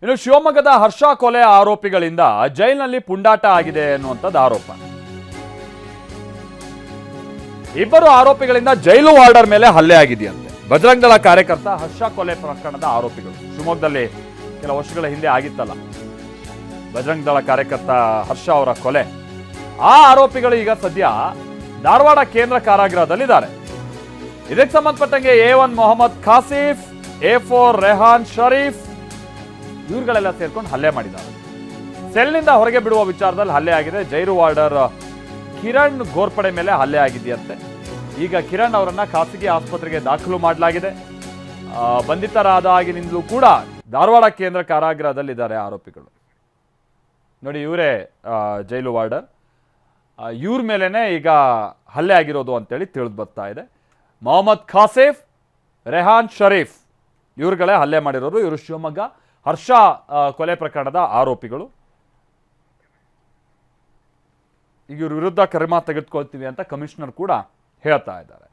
ಇನ್ನು ಶಿವಮೊಗ್ಗದ ಹರ್ಷ ಕೊಲೆ ಆರೋಪಿಗಳಿಂದ ಜೈಲಿನಲ್ಲಿ ಪುಂಡಾಟ ಆಗಿದೆ ಅನ್ನುವಂಥದ್ದು ಆರೋಪ. ಇಬ್ಬರು ಆರೋಪಿಗಳಿಂದ ಜೈಲು ವಾರ್ಡರ್ ಮೇಲೆ ಹಲ್ಲೆ ಆಗಿದೆಯಂತೆ. ಬಜರಂಗ್ ದಳ ಕಾರ್ಯಕರ್ತ ಹರ್ಷ ಕೊಲೆ ಪ್ರಕರಣದ ಆರೋಪಿಗಳು ಶಿವಮೊಗ್ಗದಲ್ಲಿ ಕೆಲ ವರ್ಷಗಳ ಹಿಂದೆ ಆಗಿತ್ತಲ್ಲ ಬಜರಂಗ್ ದಳ ಕಾರ್ಯಕರ್ತ ಹರ್ಷ ಅವರ ಕೊಲೆ. ಆ ಆರೋಪಿಗಳು ಈಗ ಸದ್ಯ ಧಾರವಾಡ ಕೇಂದ್ರ ಕಾರಾಗೃಹದಲ್ಲಿದ್ದಾರೆ. ಇದಕ್ಕೆ ಸಂಬಂಧಪಟ್ಟಂಗೆ A1 ಮೊಹಮ್ಮದ್ ಖಾಸಿಫ್, A4 ರೆಹಾನ್ ಶರೀಫ್ ಇವ್ರುಗಳೆಲ್ಲ ಸೇರ್ಕೊಂಡು ಹಲ್ಲೆ ಮಾಡಿದ್ದಾರೆ. ಸೆಲ್ನಿಂದ ಹೊರಗೆ ಬಿಡುವ ವಿಚಾರದಲ್ಲಿ ಹಲ್ಲೆ ಆಗಿದೆ. ಜೈಲು ವಾರ್ಡರ್ ಕಿರಣ್ ಗೋರ್ಪಡೆ ಮೇಲೆ ಹಲ್ಲೆ ಆಗಿದೆಯಂತೆ. ಈಗ ಕಿರಣ್ ಅವರನ್ನ ಖಾಸಗಿ ಆಸ್ಪತ್ರೆಗೆ ದಾಖಲು ಮಾಡಲಾಗಿದೆ. ಬಂಧಿತರಾದಾಗಿನಿಂದಲೂ ಕೂಡ ಧಾರವಾಡ ಕೇಂದ್ರ ಕಾರಾಗೃಹದಲ್ಲಿದ್ದಾರೆ ಆರೋಪಿಗಳು. ನೋಡಿ, ಇವರೇ ಜೈಲು ವಾರ್ಡರ್. ಇವ್ರ ಮೇಲೇನೆ ಈಗ ಹಲ್ಲೆ ಆಗಿರೋದು ಅಂತೇಳಿ ತಿಳಿದು ಬರ್ತಾ ಇದೆ. ಮೊಹಮ್ಮದ್ ಖಾಸಿಫ್, ರೆಹಾನ್ ಶರೀಫ್ ಇವ್ರುಗಳೇ ಹಲ್ಲೆ ಮಾಡಿರೋರು. ಇವರು ಶಿವಮೊಗ್ಗ ಹರ್ಷ ಕೊಲೆ ಪ್ರಕರಣದ ಆರೋಪಿಗಳು. ಈಗ ಇವ್ರ ವಿರುದ್ಧ ಕ್ರಮ ತೆಗೆದುಕೊಳ್ತೀವಿ ಅಂತ ಕಮಿಷನರ್ ಕೂಡ ಹೇಳ್ತಾ ಇದ್ದಾರೆ.